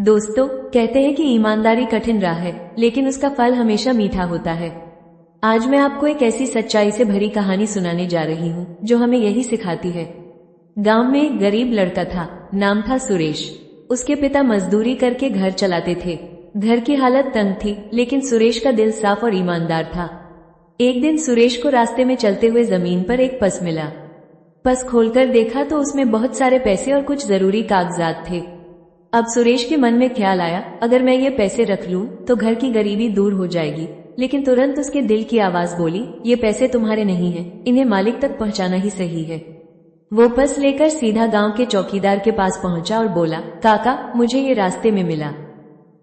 दोस्तों, कहते हैं कि ईमानदारी कठिन राह है, लेकिन उसका फल हमेशा मीठा होता है। आज मैं आपको एक ऐसी सच्चाई से भरी कहानी सुनाने जा रही हूँ जो हमें यही सिखाती है। गांव में एक गरीब लड़का था, नाम था सुरेश। उसके पिता मजदूरी करके घर चलाते थे। घर की हालत तंग थी, लेकिन सुरेश का दिल साफ और ईमानदार था। एक दिन सुरेश को रास्ते में चलते हुए जमीन पर एक पर्स मिला। पर्स खोलकर देखा तो उसमें बहुत सारे पैसे और कुछ जरूरी कागजात थे। अब सुरेश के मन में ख्याल आया, अगर मैं ये पैसे रख लूं तो घर की गरीबी दूर हो जाएगी। लेकिन तुरंत उसके दिल की आवाज बोली, ये पैसे तुम्हारे नहीं हैं, इन्हें मालिक तक पहुंचाना ही सही है। वो पर्स लेकर सीधा गांव के चौकीदार के पास पहुंचा और बोला, काका, मुझे ये रास्ते में मिला,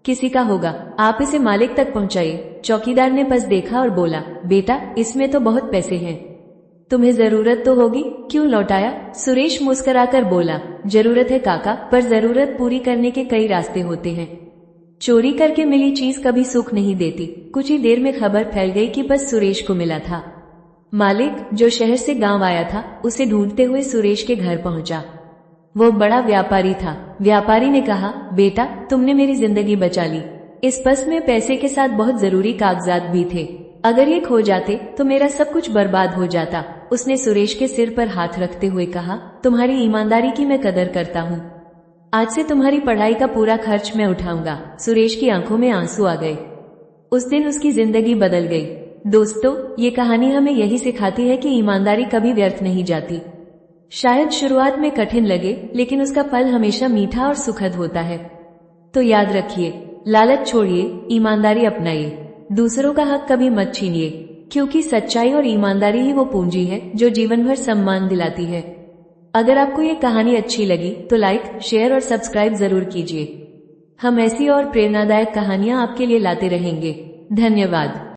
किसी का होगा, आप इसे मालिक तक पहुंचाइए। चौकीदार ने पर्स देखा और बोला, बेटा, इसमें तो बहुत पैसे हैं, तुम्हें जरूरत तो होगी, क्यों लौटाया? सुरेश मुस्कुराकर बोला, जरूरत है काका, पर जरूरत पूरी करने के कई रास्ते होते हैं। चोरी करके मिली चीज कभी सुख नहीं देती। कुछ ही देर में खबर फैल गई कि बस सुरेश को मिला था। मालिक, जो शहर से गांव आया था, उसे ढूंढते हुए सुरेश के घर पहुंचा। वो बड़ा व्यापारी था। व्यापारी ने कहा, बेटा, तुमने मेरी जिंदगी बचा ली। इस पर्स में पैसे के साथ बहुत जरूरी कागजात भी थे। अगर ये खो जाते तो मेरा सब कुछ बर्बाद हो जाता। उसने सुरेश के सिर पर हाथ रखते हुए कहा, तुम्हारी ईमानदारी की मैं कदर करता हूँ। आज से तुम्हारी पढ़ाई का पूरा खर्च मैं उठाऊंगा। सुरेश की आंखों में आंसू आ गए। उस दिन उसकी जिंदगी बदल गई। दोस्तों, ये कहानी हमें यही सिखाती है कि ईमानदारी कभी व्यर्थ नहीं जाती। शायद शुरुआत में कठिन लगे, लेकिन उसका फल हमेशा मीठा और सुखद होता है। तो याद रखिए, लालच छोड़िए, ईमानदारी अपनाइए, दूसरों का हक कभी मत छीनिए, क्योंकि सच्चाई और ईमानदारी ही वो पूंजी है जो जीवन भर सम्मान दिलाती है। अगर आपको ये कहानी अच्छी लगी तो लाइक, शेयर और सब्सक्राइब जरूर कीजिए। हम ऐसी और प्रेरणादायक कहानियां आपके लिए लाते रहेंगे। धन्यवाद।